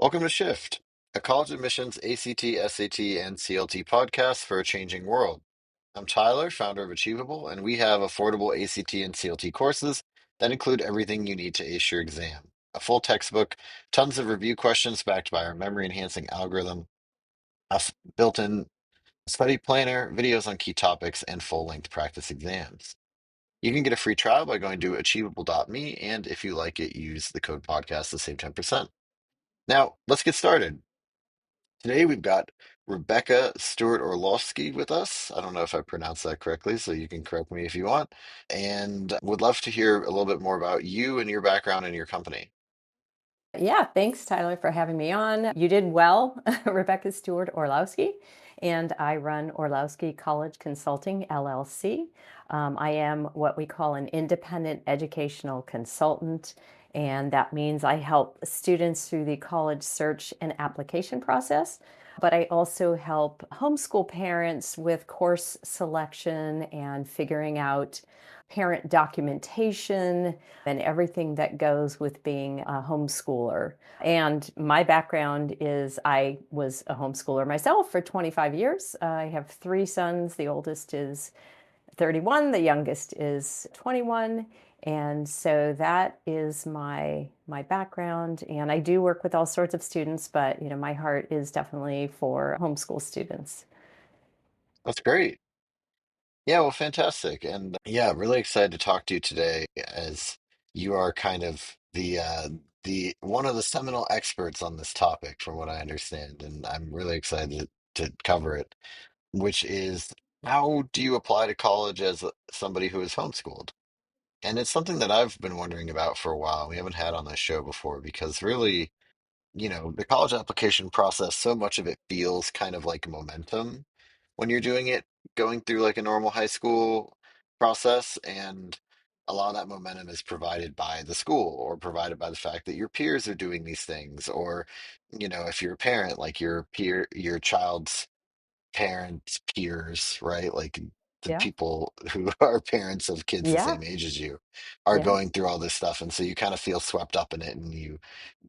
Welcome to Shift, a college admissions ACT, SAT, and CLT podcast for a changing world. I'm Tyler, founder of Achievable, and we have affordable ACT and CLT courses that include everything you need to ace your exam. A full textbook, tons of review questions backed by our memory enhancing algorithm, a built-in study planner, videos on key topics, and full-length practice exams. You can get a free trial by going to achievable.me, and if you like it, use the code podcast to save 10%. Now, let's get started. Today we've got Rebecca Stuart-Orlowski with us. I don't know if I pronounced that correctly, so you can correct me if you want. And would love to hear a little bit more about you and your background and your company. Yeah, thanks, Tyler, for having me on. You did well, Rebecca Stewart Orlowski, and I run Orlowski College Consulting, LLC. I am what we call an independent educational consultant, and that means I help students through the college search and application process. But I also help homeschool parents with course selection and figuring out parent documentation and everything that goes with being a homeschooler. And my background is I was a homeschooler myself for 25 years. I have three sons. The oldest is 31, the youngest is 21. And so that is my background. And I do work with all sorts of students, but my heart is definitely for homeschool students. That's great. Yeah, well, fantastic. And yeah, really excited to talk to you today as you are kind of the one of the seminal experts on this topic from what I understand, and I'm really excited to cover it, which is how do you apply to college as somebody who is homeschooled? And it's something that I've been wondering about for a while. We haven't had on this show before because really, the college application process, so much of it feels kind of like momentum when you're doing it, going through like a normal high school process. And a lot of that momentum is provided by the school or provided by the fact that your peers are doing these things. Or, if you're a parent, like your child's parents, peers, right? Like the Yeah. people who are parents of kids the Yeah. same age as you are Yeah. going through all this stuff. And so you kind of feel swept up in it and you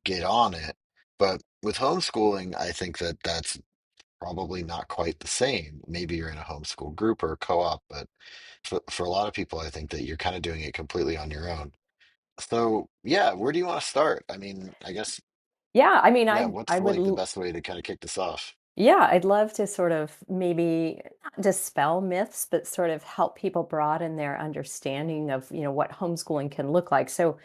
get on it. But with homeschooling, I think that that's probably not quite the same. Maybe you're in a homeschool group or a co-op, but for a lot of people, I think that you're kind of doing it completely on your own. So, yeah, where do you want to start? I mean, I guess, Yeah. I mean, yeah, I what's would like the best way to kind of kick this off? Yeah, I'd love to sort of maybe not dispel myths, but sort of help people broaden their understanding of, what homeschooling can look like. So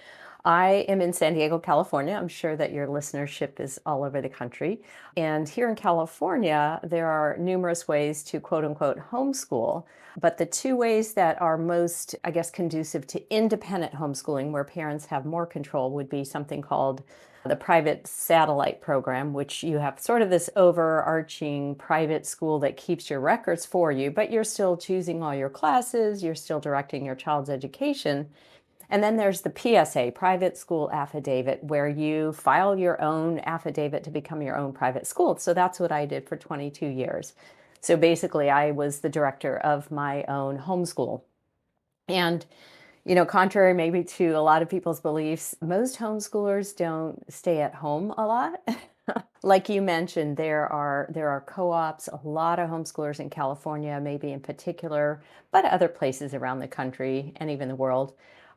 I am in San Diego, California. I'm sure that your listenership is all over the country. And here in California, there are numerous ways to quote unquote homeschool. But the two ways that are most, I guess, conducive to independent homeschooling, where parents have more control, would be something called the private satellite program, which you have sort of this overarching private school that keeps your records for you, but you're still choosing all your classes, you're still directing your child's education. And then there's the PSA, private school affidavit, where you file your own affidavit to become your own private school. So that's what I did for 22 years. So basically, I was the director of my own homeschool. And contrary maybe to a lot of people's beliefs, most homeschoolers don't stay at home a lot. Like you mentioned, there are co-ops, a lot of homeschoolers in California, maybe in particular, but other places around the country and even the world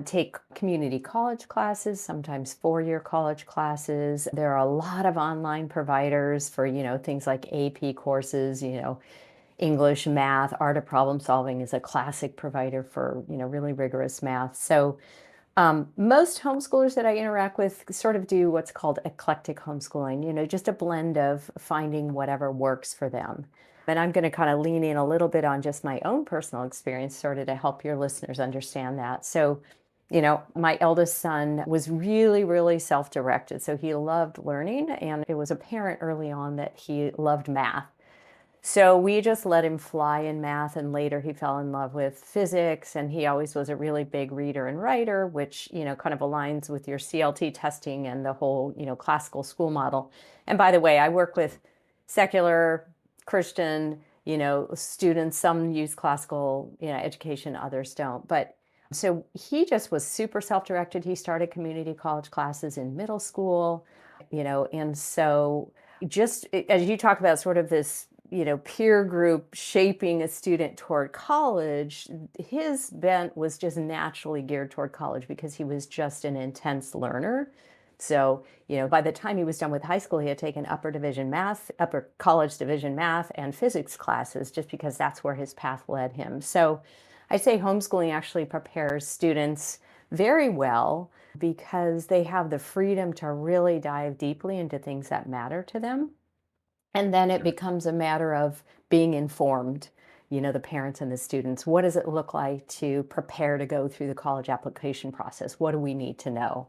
take community college classes, sometimes four-year college classes. There are a lot of online providers for, things like AP courses, English, math, art of problem solving is a classic provider for, really rigorous math. So most homeschoolers that I interact with sort of do what's called eclectic homeschooling, just a blend of finding whatever works for them. And I'm going to kind of lean in a little bit on just my own personal experience, sort of to help your listeners understand that. So, my eldest son was really, really self-directed. So he loved learning, and it was apparent early on that he loved math. So we just let him fly in math, and later he fell in love with physics, and he always was a really big reader and writer, which, kind of aligns with your CLT testing and the whole, classical school model. And by the way, I work with secular, Christian, students. Some use classical, education, others don't. But so he just was super self-directed. He started community college classes in middle school. and so just as you talk about sort of this, peer group shaping a student toward college, his bent was just naturally geared toward college because he was just an intense learner. So, by the time he was done with high school, he had taken upper college division math and physics classes just because that's where his path led him. So, I'd say homeschooling actually prepares students very well because they have the freedom to really dive deeply into things that matter to them. And then it Sure. becomes a matter of being informed, the parents and the students. What does it look like to prepare to go through the college application process? What do we need to know?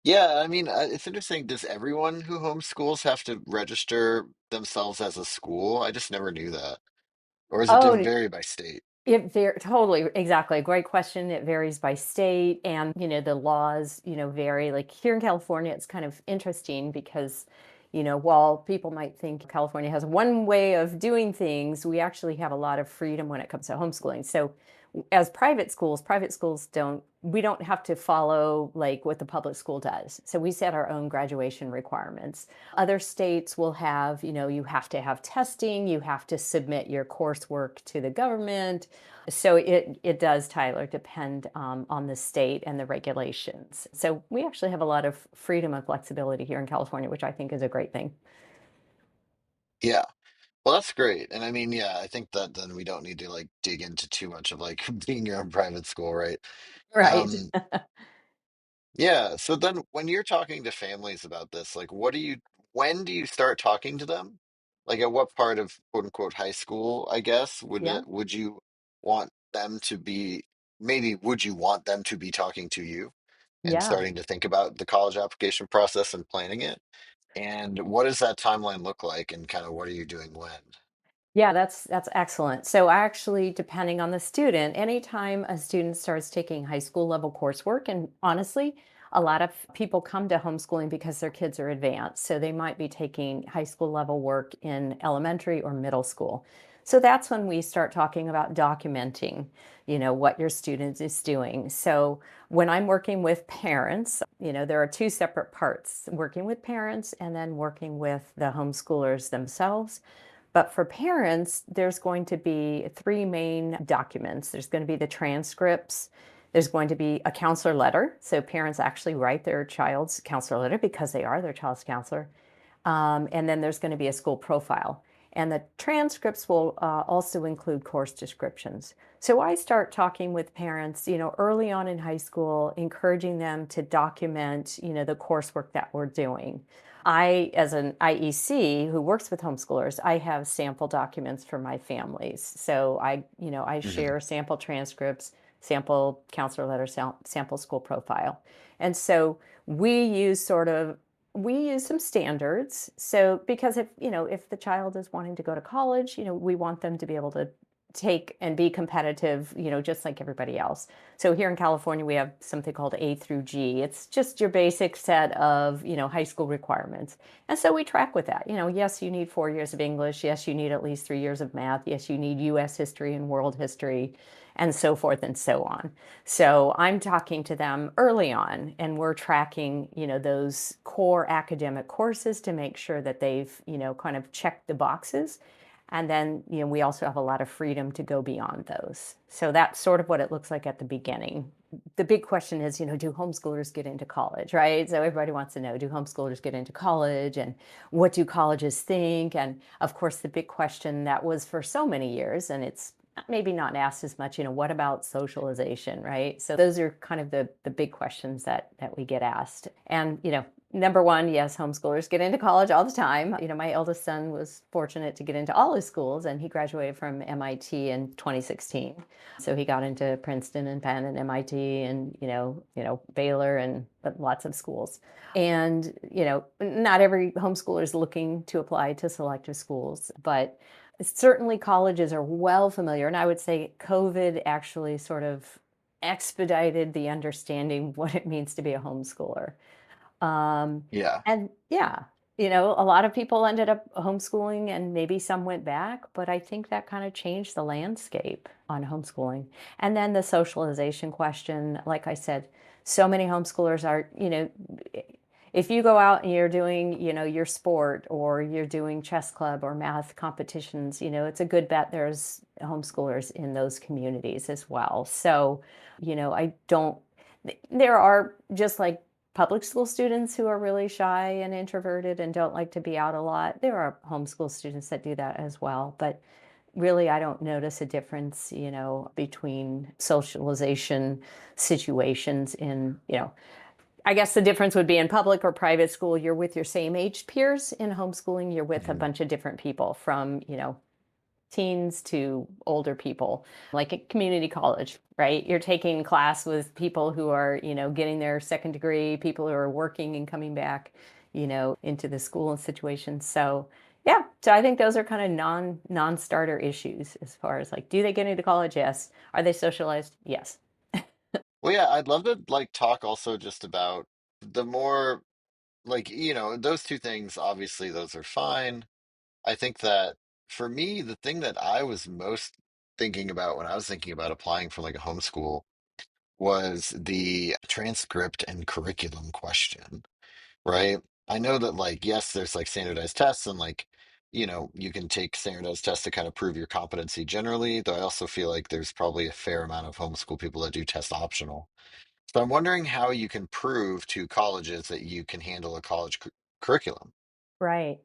Yeah, I mean, it's interesting. Does everyone who homeschools have to register themselves as a school? I just never knew that. Or is it Oh, vary by state? totally, exactly. Great question. It varies by state, and the laws, vary. Like here in California, it's kind of interesting because, while people might think California has one way of doing things, we actually have a lot of freedom when it comes to homeschooling. So, as private schools we don't have to follow like what the public school does. So we set our own graduation requirements. Other states will have, you have to have testing, you have to submit your coursework to the government. So it does, Tyler, depend on the state and the regulations. So we actually have a lot of freedom and flexibility here in California, which I think is a great thing. Yeah. Well, that's great. And I mean, yeah, I think that then we don't need to like dig into too much of like being your own private school, right? Right. Um, yeah. So then when you're talking to families about this, like when do you start talking to them? Like at what part of quote unquote high school, I guess, Yeah. would you want them to be, maybe would you want them to be talking to you and Yeah. starting to think about the college application process and planning it? And what does that timeline look like and kind of what are you doing when? Yeah, that's excellent. So actually, depending on the student, anytime a student starts taking high school level coursework, and honestly, a lot of people come to homeschooling because their kids are advanced. So they might be taking high school level work in elementary or middle school. So that's when we start talking about documenting, what your student is doing. So when I'm working with parents, there are two separate parts, working with parents and then working with the homeschoolers themselves. But for parents, there's going to be three main documents. There's going to be the transcripts. There's going to be a counselor letter. So parents actually write their child's counselor letter because they are their child's counselor. And then there's going to be a school profile. And the transcripts will also include course descriptions. So I start talking with parents, early on in high school, encouraging them to document, the coursework that we're doing. As an IEC who works with homeschoolers, I have sample documents for my families. So I Hmm. share sample transcripts, sample counselor letter, sample school profile. And so we use sort of we use some standards. So because if the child is wanting to go to college, we want them to be able to take and be competitive, just like everybody else. So here in California, we have something called A through G. It's just your basic set of, high school requirements. And so we track with that. Yes, you need 4 years of English. Yes, you need at least 3 years of math. Yes, you need US history and world history and so forth and so on. So I'm talking to them early on and we're tracking, those core academic courses to make sure that they've, kind of checked the boxes. And then, we also have a lot of freedom to go beyond those. So that's sort of what it looks like at the beginning. The big question is, do homeschoolers get into college, right? So everybody wants to know, do homeschoolers get into college and what do colleges think? And of course, the big question that was for so many years, and it's maybe not asked as much, what about socialization, right? So those are kind of the big questions that we get asked. And, number one, yes, homeschoolers get into college all the time. My eldest son was fortunate to get into all his schools and he graduated from MIT in 2016. So he got into Princeton and Penn and MIT and, Baylor and lots of schools. And, not every homeschooler is looking to apply to selective schools, but certainly colleges are well familiar. And I would say COVID actually sort of expedited the understanding what it means to be a homeschooler. Um, Yeah. and yeah, a lot of people ended up homeschooling and maybe some went back, but I think that kind of changed the landscape on homeschooling. And then the socialization question, like I said, so many homeschoolers are, if you go out and you're doing, your sport or you're doing chess club or math competitions, it's a good bet there's homeschoolers in those communities as well. So, I don't, there are just like public school students who are really shy and introverted and don't like to be out a lot. There are homeschool students that do that as well. But really, I don't notice a difference, between socialization situations in, I guess the difference would be in public or private school, you're with your same age peers. In homeschooling, you're with a Mhm. bunch of different people from, teens to older people, like at community college, right? You're taking class with people who are, getting their second degree, people who are working and coming back, into the school and situation. So, yeah, so I think those are kind of non-starter issues as far as like, do they get into college? Yes. Are they socialized? Yes. Well, yeah, I'd love to like talk also just about the more like, those two things, obviously those are fine. I think that for me, the thing that I was most thinking about when I was thinking about applying for like a homeschool was the transcript and curriculum question, right? I know that like, yes, there's like standardized tests and like, you can take standardized tests to kind of prove your competency generally, though I also feel like there's probably a fair amount of homeschool people that do test optional. So I'm wondering how you can prove to colleges that you can handle a college curriculum. Right.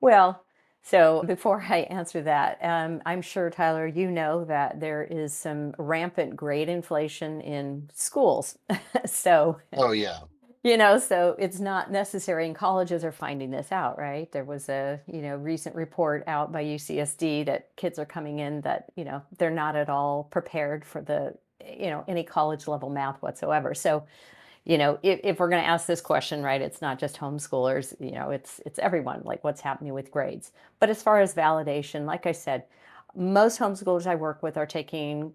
Well, so before I answer that, I'm sure, Tyler, you know that there is some rampant grade inflation in schools. So, Oh yeah. so it's not necessary, and colleges are finding this out, right? There was a, recent report out by UCSD that kids are coming in that, they're not at all prepared for the, any college level math whatsoever. So, if we're going to ask this question, right, it's not just homeschoolers, it's everyone, like what's happening with grades. But as far as validation, like I said, most homeschoolers I work with are taking,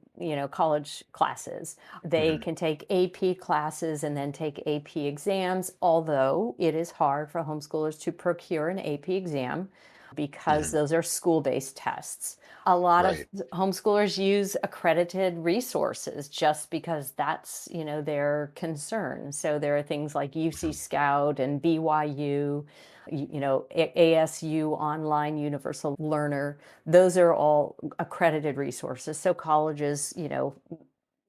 college classes. They Mhm. can take AP classes and then take AP exams, although it is hard for homeschoolers to procure an AP exam because Mhm. those are school-based tests. A lot of Right. homeschoolers use accredited resources just because that's, their concern. So there are things like UC Mhm. Scout and BYU, ASU Online Universal Learner. Those are all accredited resources. So colleges,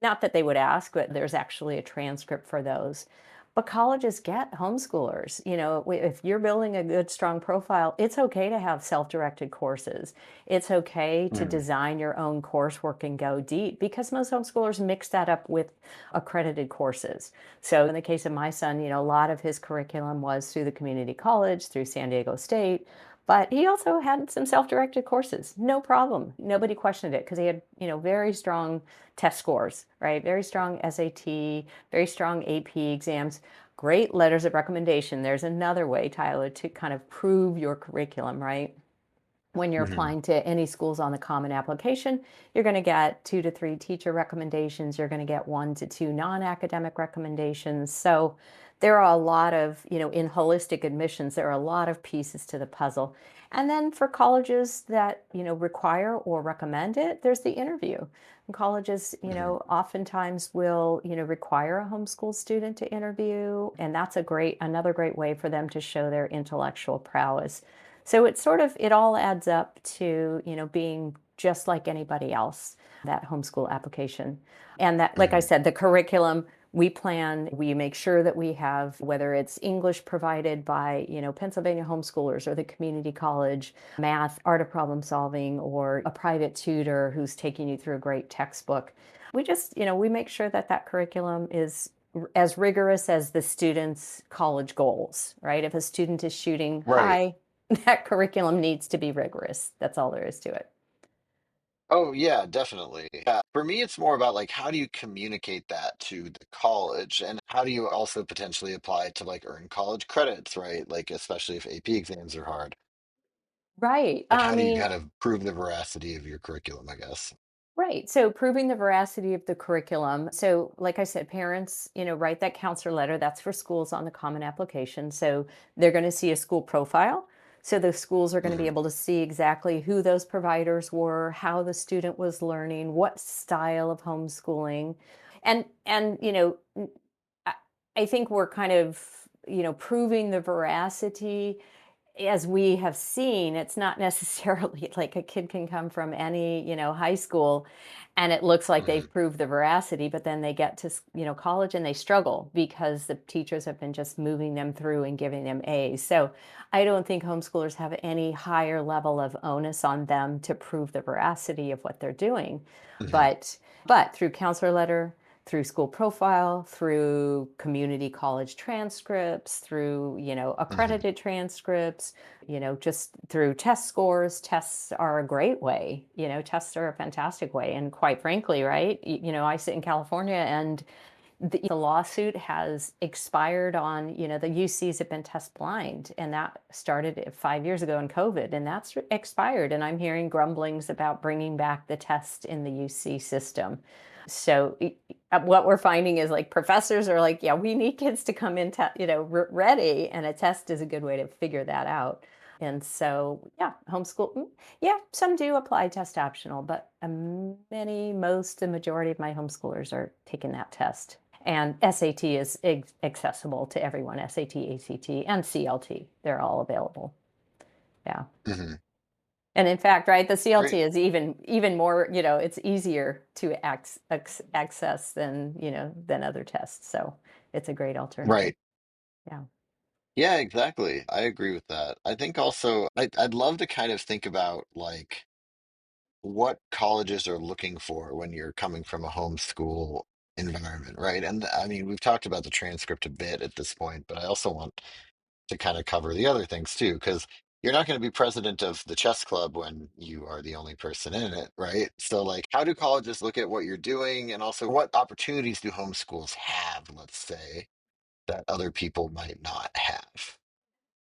not that they would ask, but there's actually a transcript for those. But colleges get homeschoolers. If you're building a good, strong profile, it's okay to have self directed courses. It's okay to Mhm. design your own coursework and go deep because most homeschoolers mix that up with accredited courses. So, in the case of my son, a lot of his curriculum was through the community college, through San Diego State. But he also had some self-directed courses. No problem. Nobody questioned it because he had, very strong test scores, right? Very strong SAT, very strong AP exams, great letters of recommendation. There's another way, Tyler, to kind of prove your curriculum, right? When you're Mhm. applying to any schools on the Common Application, you're going to get 2 to 3 teacher recommendations. You're going to get 1 to 2 non-academic recommendations. So there are a lot of, in holistic admissions, there are a lot of pieces to the puzzle. And then for colleges that, require or recommend it, there's the interview. And colleges, Mhm. oftentimes will, require a homeschool student to interview. And that's another great way for them to show their intellectual prowess. So it all adds up to, being just like anybody else, that homeschool application. And that, like I Mhm. said, the curriculum, we make sure that we have, whether it's English provided by, Pennsylvania homeschoolers or the community college, math, art of problem solving, or a private tutor who's taking you through a great textbook. We just, we make sure that that curriculum is as rigorous as the student's college goals, right? If a student is shooting Right. high, that curriculum needs to be rigorous. That's all there is to it. Oh yeah, definitely. For me, it's more about like how do you communicate that to the college and how do you also potentially apply it to like earn college credits, right? Like especially if AP exams are hard. Right. Like I how do you mean, kind of prove the veracity of your curriculum, I guess? right. So proving the veracity of the curriculum. So, like I said, parents, write that counselor letter. That's for schools on the Common Application. So they're going to see a school profile. So the schools are going to be Hmm. able to see exactly who those providers were, how the student was learning, what style of homeschooling. And I I think we're kind of proving the veracity, as we have seen, it's not necessarily like a kid can come from any, high school and it looks like Hmm. they've proved the veracity, but then they get to, college and they struggle because the teachers have been just moving them through and giving them A's. So I don't think homeschoolers have any higher level of onus on them to prove the veracity of what they're doing. Hmm. But but through counselor letter, through school profile, through community college transcripts, through, Hmm. accredited transcripts, just through test scores. Tests are a great way. Tests are a fantastic way. And quite frankly, right, I sit in California, and the lawsuit has expired on, the UCs have been test blind, and that started 5 years ago in COVID, and that's expired. And I'm hearing grumblings about bringing back the test in the UC system. So what we're finding is like professors are like, yeah, we need kids to come in, ready, and a test is a good way to figure that out. And so, yeah, homeschool. Yeah, some do apply test optional, but the majority of my homeschoolers are taking that test. And SAT is accessible to everyone. SAT, ACT, and CLT, they're all available. Yeah. Hmm. And in fact, right, the CLT Great. is even more, it's easier to access than, than other tests. So it's a great alternative. Right. Yeah. Yeah, exactly. I agree with that. I think also I'd love to kind of think about like what colleges are looking for when you're coming from a homeschool environment, right? And I mean, we've talked about the transcript a bit at this point, but I also want to kind of cover the other things too, because you're not going to be president of the chess club when you are the only person in it, right? So, like, how do colleges look at what you're doing, and also what opportunities do homeschools have, let's say, that other people might not have?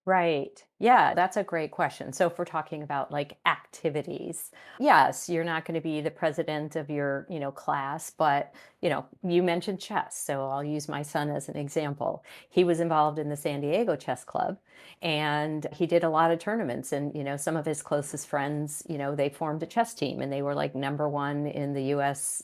Right. Yeah, that's a great question. So if we're talking about like activities, yes, you're not going to be the president of your, class, but, you mentioned chess. So I'll use my son as an example. He was involved in the San Diego Chess Club, and he did a lot of tournaments, and, some of his closest friends, they formed a chess team and they were like number one in the US,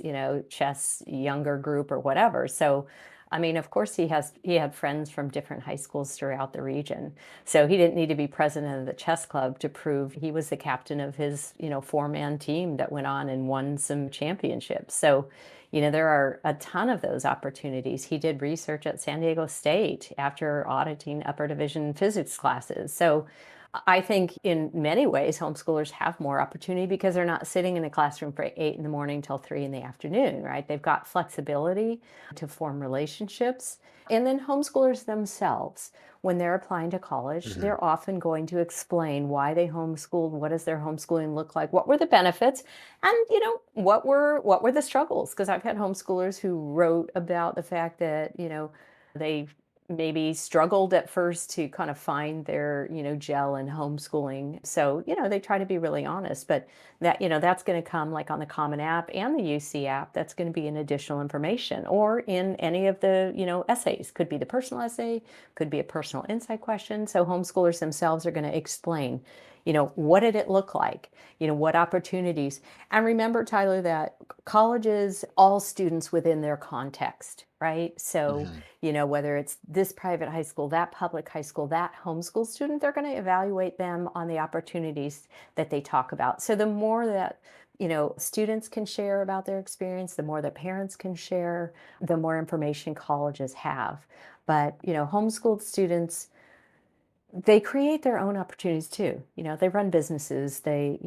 chess younger group or whatever. So I mean, of course he had friends from different high schools throughout the region. So he didn't need to be president of the chess club to prove he was the captain of his, four-man team that went on and won some championships. So, there are a ton of those opportunities. He did research at San Diego State after auditing upper division physics classes. So I think in many ways, homeschoolers have more opportunity because they're not sitting in a classroom for 8 in the morning till 3 in the afternoon, right? They've got flexibility to form relationships. And then homeschoolers themselves, when they're applying to college, Hmm. they're often going to explain why they homeschooled, what does their homeschooling look like, what were the benefits, and what were the struggles? Because I've had homeschoolers who wrote about the fact that, they maybe struggled at first to kind of find their, gel in homeschooling. So, they try to be really honest, but that's going to come like on the Common App and the UC app. That's going to be an additional information, or in any of the, essays. Could be the personal essay, could be a personal insight question. So homeschoolers themselves are going to explain, what did it look like? What opportunities? And remember, Tyler, that colleges, all students within their context, right? So, Hmm. whether it's this private high school, that public high school, that homeschool student, they're going to evaluate them on the opportunities that they talk about. So the more that, students can share about their experience, the more that parents can share, the more information colleges have. But, homeschooled students, they create their own opportunities too. They run businesses, they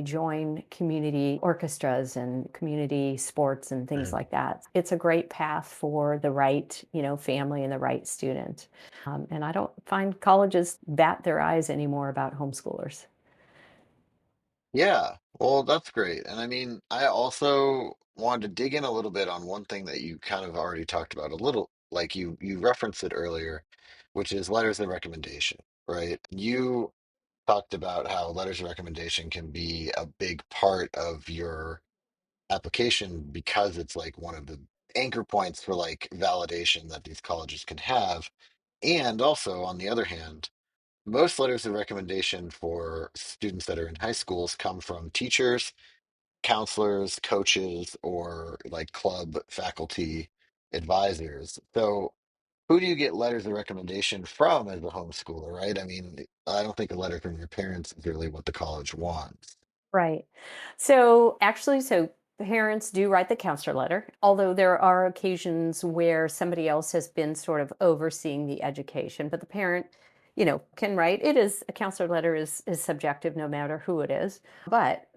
join community orchestras and community sports and things like that. It's a great path for the right, family and the right student. And I don't find colleges bat their eyes anymore about homeschoolers. Yeah, well, that's great. And I mean, I also wanted to dig in a little bit on one thing that you kind of already talked about a little, like you referenced it earlier, which is letters of recommendation, right? You talked about how letters of recommendation can be a big part of your application because it's like one of the anchor points for like validation that these colleges can have. And also, on the other hand, most letters of recommendation for students that are in high schools come from teachers, counselors, coaches, or like club faculty advisors. So, who do you get letters of recommendation from as a homeschooler, right? I mean, I don't think a letter from your parents is really what the college wants. Right. So actually, so parents do write the counselor letter, although there are occasions where somebody else has been sort of overseeing the education, but the parent, can write. It is a counselor letter is subjective no matter who it is. But,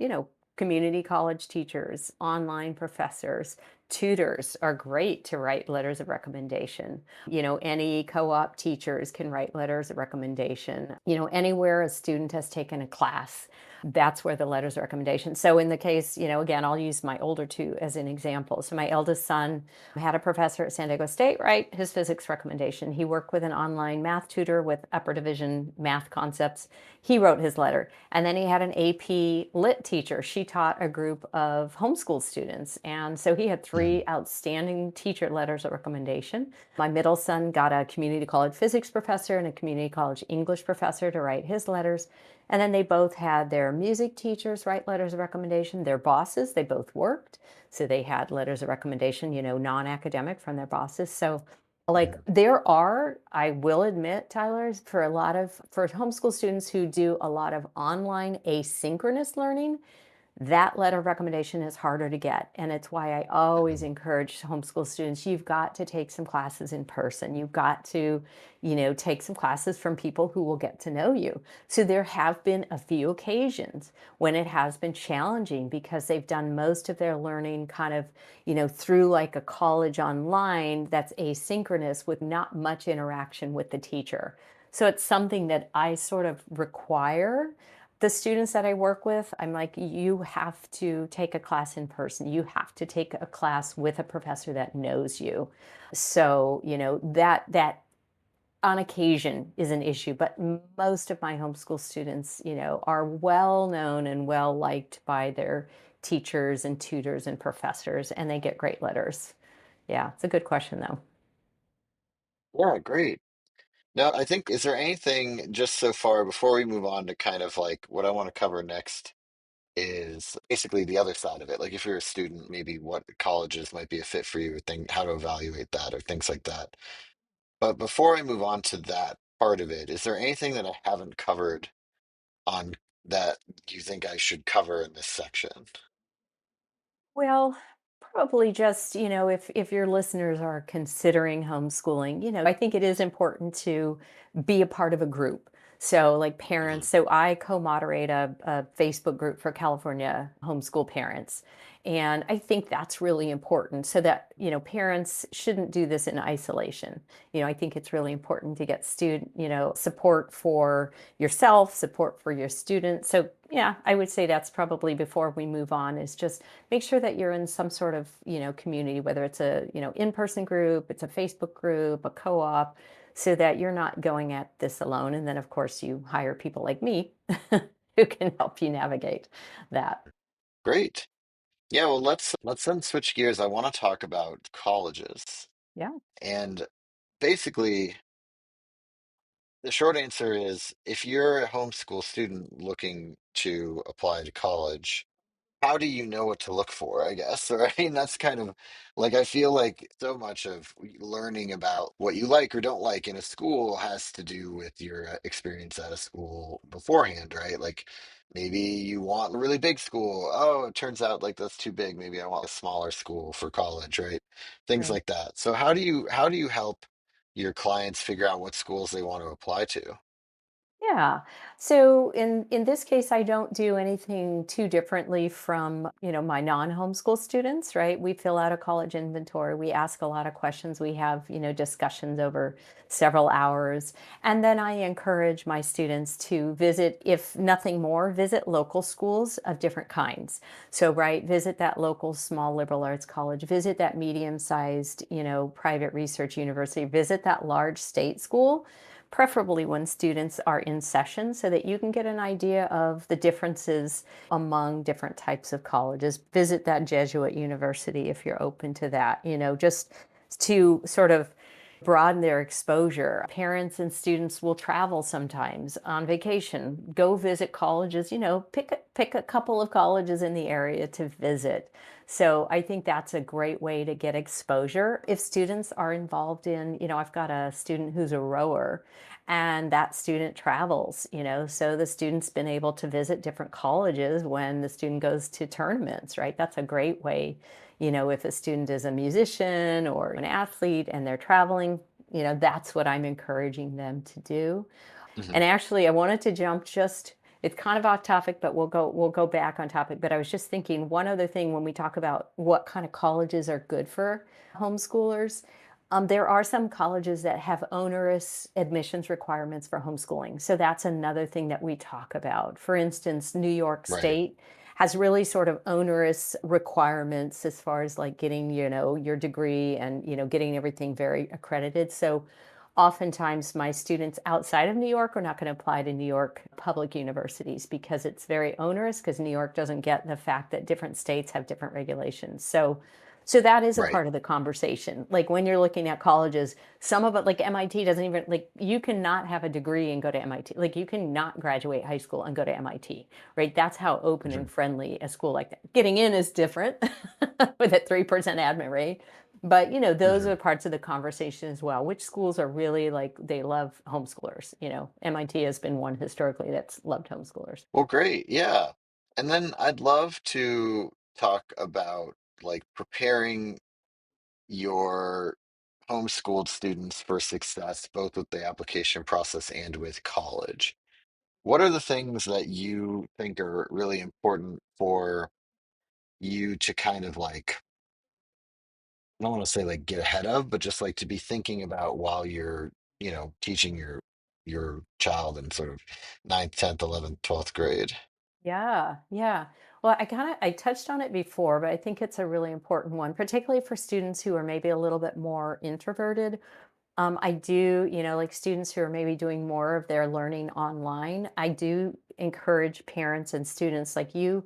community college teachers, online professors, tutors are great to write letters of recommendation. Any co-op teachers can write letters of recommendation. Anywhere a student has taken a class, that's where the letters of recommendation. So in the case, again, I'll use my older two as an example. So my eldest son had a professor at San Diego State write his physics recommendation. He worked with an online math tutor with upper division math concepts. He wrote his letter. And then he had an AP Lit teacher. She taught a group of homeschool students. And so he had Mhm. three outstanding teacher letters of recommendation. My middle son got a community college physics professor and a community college English professor to write his letters. And then they both had their music teachers write letters of recommendation, their bosses, they both worked. So they had letters of recommendation, non-academic from their bosses. So like Mhm. there are, I will admit, Tyler, for homeschool students who do a lot of online asynchronous learning, that letter of recommendation is harder to get. And it's why I always Mhm. encourage homeschool students, you've got to take some classes in person. You've got to, take some classes from people who will get to know you. So there have been a few occasions when it has been challenging because they've done most of their learning kind of, through like a college online that's asynchronous with not much interaction with the teacher. So it's something that I sort of require the students that I work with. I'm like, you have to take a class in person. You have to take a class with a professor that knows you. So, that on occasion is an issue, but most of my homeschool students, are well known and well liked by their teachers and tutors and professors, and they get great letters. Yeah, it's a good question though. Yeah, great. Now, I think, is there anything just so far before we move on to kind of like what I want to cover next is basically the other side of it. Like if you're a student, maybe what colleges might be a fit for you, or how to evaluate that, or things like that. But before I move on to that part of it, is there anything that I haven't covered on that you think I should cover in this section? Well, probably just, if your listeners are considering homeschooling, I think it is important to be a part of a group. So, like Mhm. parents, so I co moderate a Facebook group for California homeschool parents. And I think that's really important so that, parents shouldn't do this in isolation. I think it's really important to get student, support for yourself, support for your students. So, yeah, I would say that's probably before we move on is just make sure that you're in some sort of, community, whether it's a, in-person group, it's a Facebook group, a co-op, so that you're not going at this alone. And then of course you hire people like me who can help you navigate that. Great. Yeah, well, let's then switch gears. I want to talk about colleges. Yeah. And basically, the short answer is if you're a homeschool student looking to apply to college, how do you know what to look for, I guess? Or I mean, that's kind of like I feel like so much of learning about what you like or don't like in a school has to do with your experience at a school beforehand, right? Like maybe you want a really big school. Oh, it turns out like that's too big. Maybe I want a smaller school for college, right? Things Right. like that. So how do you help your clients figure out what schools they want to apply to? Yeah. So in this case, I don't do anything too differently from, my non-homeschool students, right? We fill out a college inventory. We ask a lot of questions. We have, discussions over several hours. And then I encourage my students to visit, if nothing more, visit local schools of different kinds. So, right, visit that local small liberal arts college, visit that medium-sized, private research university, visit that large state school, preferably when students are in session so that you can get an idea of the differences among different types of colleges. Visit that Jesuit university if you're open to that, just to sort of broaden their exposure. Parents and students will travel sometimes on vacation, go visit colleges, pick a couple of colleges in the area to visit. So I think that's a great way to get exposure. If students are involved in, I've got a student who's a rower and that student travels, so the student's been able to visit different colleges when the student goes to tournaments, right? That's a great way. If a student is a musician or an athlete and they're traveling, that's what I'm encouraging them to do. Hmm. And actually, I wanted to jump just, it's kind of off topic, but we'll go back on topic. But I was just thinking one other thing when we talk about what kind of colleges are good for homeschoolers. There are some colleges that have onerous admissions requirements for homeschooling. So that's another thing that we talk about. For instance, New York Right. State has really sort of onerous requirements as far as like getting, your degree and, getting everything very accredited. So oftentimes my students outside of New York are not going to apply to New York public universities because it's very onerous because New York doesn't get the fact that different states have different regulations. So that is a Right. part of the conversation. Like when you're looking at colleges, some of it, like MIT doesn't even, like you cannot have a degree and go to MIT. Like you cannot graduate high school and go to MIT, right? That's how open Hmm. and friendly a school like that. Getting in is different with a 3% admit rate. But those Hmm. are parts of the conversation as well. Which schools are really like they love homeschoolers? MIT has been one historically that's loved homeschoolers. Well, great. Yeah. And then I'd love to talk about like preparing your homeschooled students for success, both with the application process and with college. What are the things that you think are really important for you to kind of like, I don't want to say like get ahead of, but just like to be thinking about while you're, teaching your child in sort of ninth, 10th, 11th, 12th grade? Yeah, yeah. Well, I touched on it before, but I think it's a really important one, particularly for students who are maybe a little bit more introverted. I do, like students who are maybe doing more of their learning online. I do encourage parents and students like you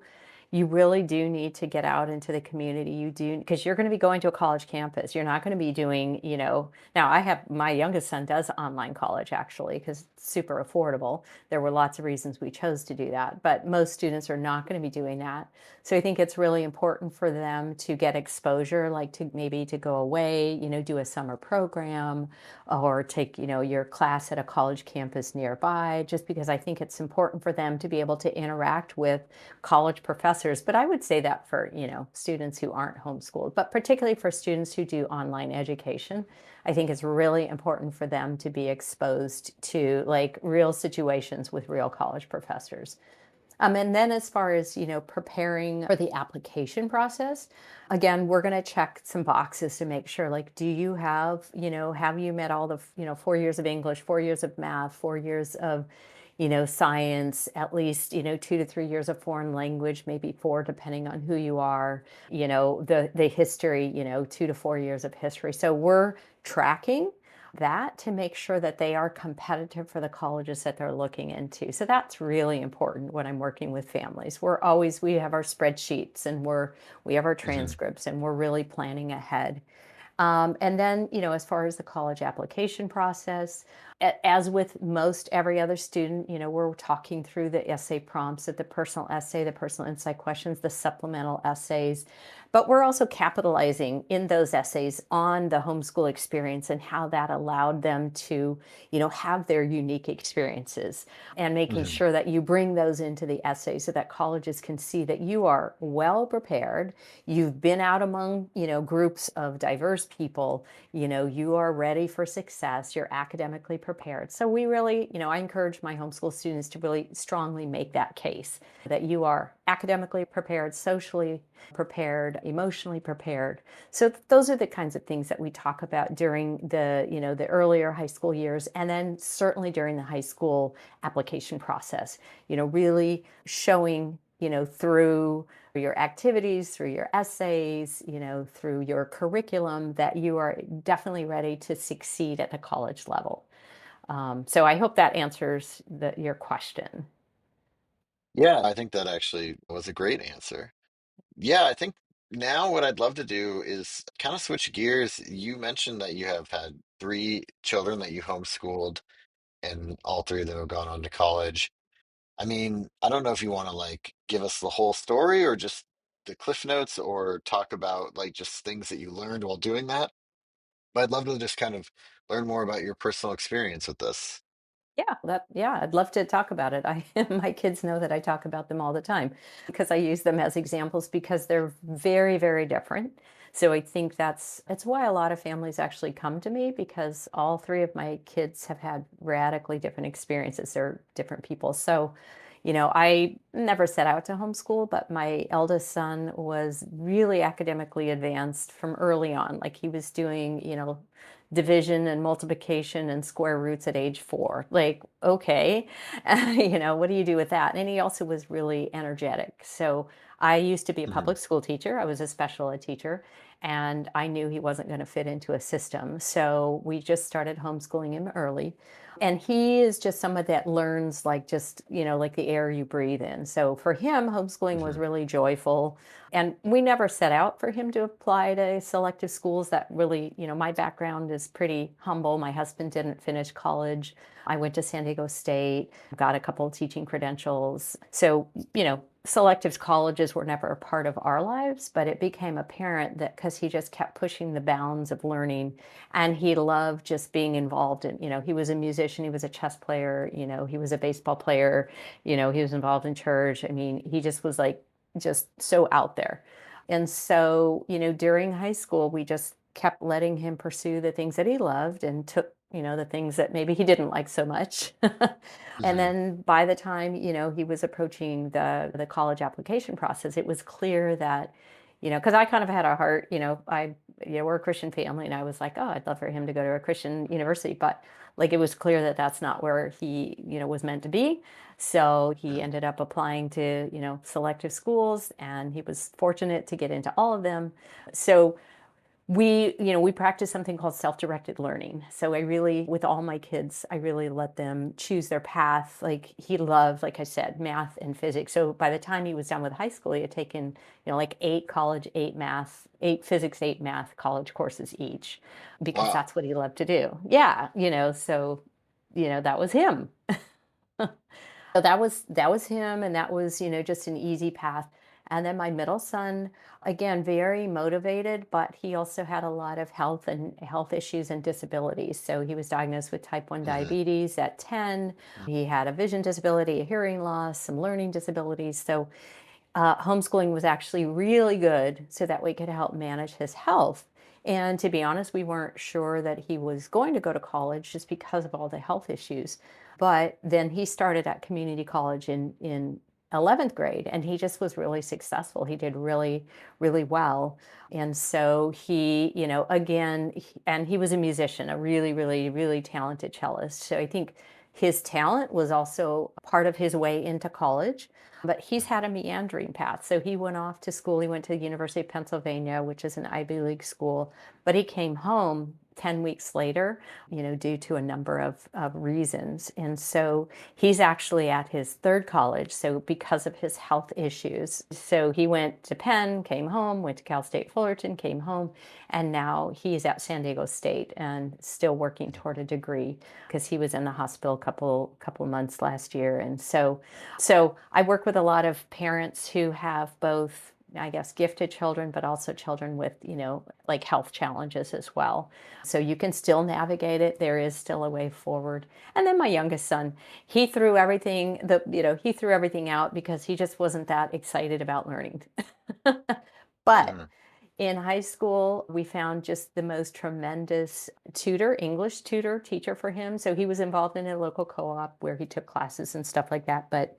really do need to get out into the community. You do, because you're going to be going to a college campus. You're not going to be doing, now I have my youngest son does online college actually because it's super affordable. There were lots of reasons we chose to do that, but most students are not going to be doing that. So I think it's really important for them to get exposure, like to maybe to go away, do a summer program or take, your class at a college campus nearby, just because I think it's important for them to be able to interact with college professors. But I would say that for, students who aren't homeschooled, but particularly for students who do online education, I think it's really important for them to be exposed to like real situations with real college professors. And then as far as, preparing for the application process, again, we're going to check some boxes to make sure, like, do you have, have you met all the, 4 years of English, 4 years of math, 4 years of, science, at least, 2 to 3 years of foreign language, maybe four, depending on who you are, the history, 2 to 4 years of history. So we're tracking that to make sure that they are competitive for the colleges that they're looking into. So that's really important when I'm working with families. We have our spreadsheets and we have our Hmm. transcripts and we're really planning ahead. And then, as far as the college application process, as with most every other student, we're talking through the essay prompts, the personal essay, the personal insight questions, the supplemental essays. But we're also capitalizing in those essays on the homeschool experience and how that allowed them to, have their unique experiences and making Hmm. sure that you bring those into the essay so that colleges can see that you are well prepared. You've been out among, groups of diverse people, you are ready for success, you're academically prepared. So we really, I encourage my homeschool students to really strongly make that case that you are academically prepared, socially prepared, emotionally prepared. So those are the kinds of things that we talk about during the, the earlier high school years and then certainly during the high school application process. Really showing, through your activities, through your essays, through your curriculum, that you are definitely ready to succeed at the college level. So I hope that answers your question. Yeah, I think that actually was a great answer. Yeah, I think now what I'd love to do is kind of switch gears. You mentioned that you have had three children that you homeschooled, and all three of them have gone on to college. I mean, I don't know if you want to like give us the whole story or just the cliff notes or talk about like just things that you learned while doing that. But I'd love to just kind of learn more about your personal experience with this. Yeah, I'd love to talk about it. I my kids know that I talk about them all the time because I use them as examples because they're very, very different. So I think that's why a lot of families actually come to me because all three of my kids have had radically different experiences. They're different people. So, I never set out to homeschool, but my eldest son was really academically advanced from early on. Like he was doing, division and multiplication and square roots at age 4. Like, okay, what do you do with that? And he also was really energetic. So I used to be a Hmm. public school teacher. I was a special ed teacher, and I knew he wasn't going to fit into a system. So we just started homeschooling him early. And he is just someone that learns like just, like the air you breathe in. So for him, homeschooling was Hmm. really joyful. And we never set out for him to apply to selective schools. That really, my background is pretty humble. My husband didn't finish college. I went to San Diego State, got a couple of teaching credentials. So, selective colleges were never a part of our lives, but it became apparent that because he just kept pushing the bounds of learning and he loved just being involved in, he was a musician, he was a chess player, he was a baseball player, he was involved in church. I mean, he just was like, just so out there. And so, during high school, we just kept letting him pursue the things that he loved and took, the things that maybe he didn't like so much. And Hmm. then by the time, he was approaching the college application process, it was clear that, because I kind of had a heart, we're a Christian family, and I was like, oh, I'd love for him to go to a Christian university, but like it was clear that that's not where he, was meant to be. So he ended up applying to, selective schools, and he was fortunate to get into all of them. So we practice something called self-directed learning. So I really, with all my kids, I really let them choose their path. Like he loved, like I said, math and physics. So by the time he was done with high school, he had taken, like 8 college, 8 math, 8 physics, 8 math college courses each, because Wow. that's what he loved to do. Yeah, so that was him. So that was him, and that was, just an easy path. And then my middle son, again, very motivated, but he also had a lot of health issues and disabilities. So he was diagnosed with type 1 Hmm. diabetes at 10. He had a vision disability, a hearing loss, some learning disabilities. So homeschooling was actually really good so that we could help manage his health. And to be honest, we weren't sure that he was going to go to college just because of all the health issues. But then he started at community college in 11th grade, and he just was really successful. He did really, really well. And so he, again, and he was a musician, a really, really, really talented cellist. So I think his talent was also part of his way into college, but he's had a meandering path. So he went off to school. He went to the University of Pennsylvania, which is an Ivy League school, but he came home 10 weeks later, due to a number of reasons. And so he's actually at his third college. So because of his health issues, so he went to Penn, came home, went to Cal State Fullerton, came home, and now he's at San Diego State and still working toward a degree because he was in the hospital a couple months last year. And so I work with a lot of parents who have both, I guess, gifted children, but also children with, like health challenges as well. So you can still navigate it. There is still a way forward. And then my youngest son, he threw everything out because he just wasn't that excited about learning. But Hmm. in high school, we found just the most tremendous tutor, English tutor, teacher for him. So he was involved in a local co-op where he took classes and stuff like that. But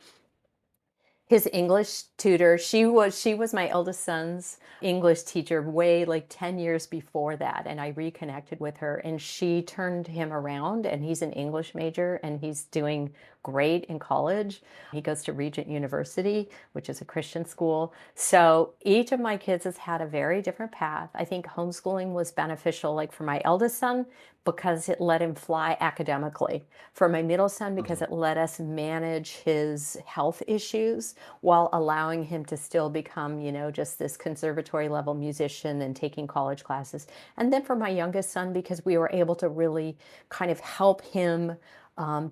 his English tutor, she was my eldest son's English teacher way like 10 years before that, and I reconnected with her, and she turned him around, and he's an English major, and he's doing great in college. He goes to Regent University, which is a Christian school. So each of my kids has had a very different path. I think homeschooling was beneficial, like for my eldest son, because it let him fly academically. For my middle son, because Hmm. it let us manage his health issues while allowing him to still become, just this conservatory level musician and taking college classes. And then for my youngest son, because we were able to really kind of help him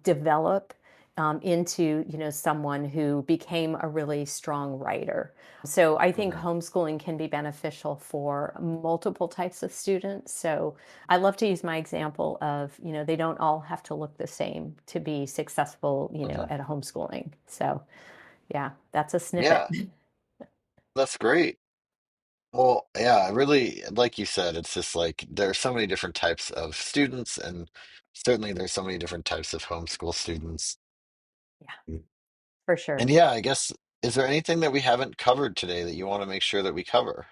develop into someone who became a really strong writer. So I think Hmm. homeschooling can be beneficial for multiple types of students. So I love to use my example of, they don't all have to look the same to be successful, Hmm. at homeschooling. So yeah, that's a snippet. Yeah, that's great. Well, yeah, I really, like you said, it's just like there are so many different types of students, and certainly there's so many different types of homeschool students. Yeah, for And sure. yeah, I guess, is there anything that we haven't covered today that you want to make sure that we cover?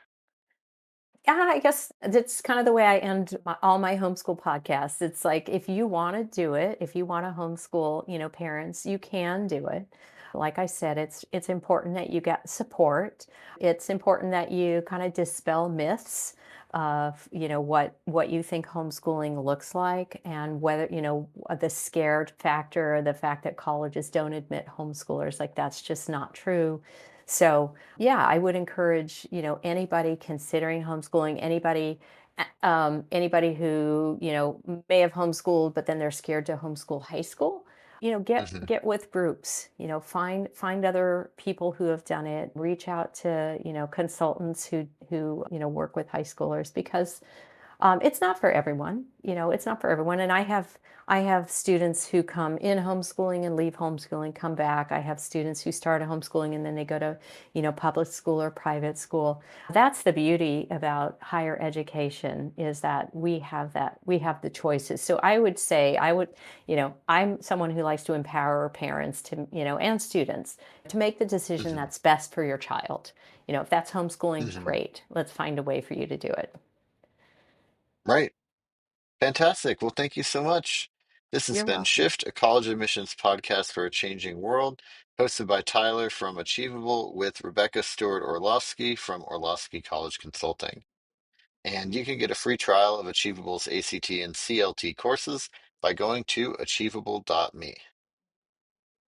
Yeah, I guess that's kind of the way I end all my homeschool podcasts. It's like if you want to do it, if you want to homeschool, parents, you can do it. Like I said, it's important that you get support. It's important that you kind of dispel myths of, what you think homeschooling looks like and whether, the scared factor or the fact that colleges don't admit homeschoolers, like that's just not true. So yeah, I would encourage, anybody considering homeschooling, anybody who, may have homeschooled, but then they're scared to homeschool high school, get Hmm. get with groups, find other people who have done it, reach out to, consultants who, work with high schoolers because it's not for everyone, it's not for everyone. And I have students who come in homeschooling and leave homeschooling, come back. I have students who start a homeschooling and then they go to, public school or private school. That's the beauty about higher education is that we have the choices. So I would say I'm someone who likes to empower parents to, and students to make the decision Hmm. that's best for your child. If that's homeschooling, Hmm. great. Let's find a way for you to do it. Right. Fantastic. Well, thank you so much. This has You're been welcome. Shift, a college admissions podcast for a changing world, hosted by Tyler from Achievable with Rebecca Stuart-Orlowski from Orlowski College Consulting. And you can get a free trial of Achievable's ACT and CLT courses by going to achievable.me.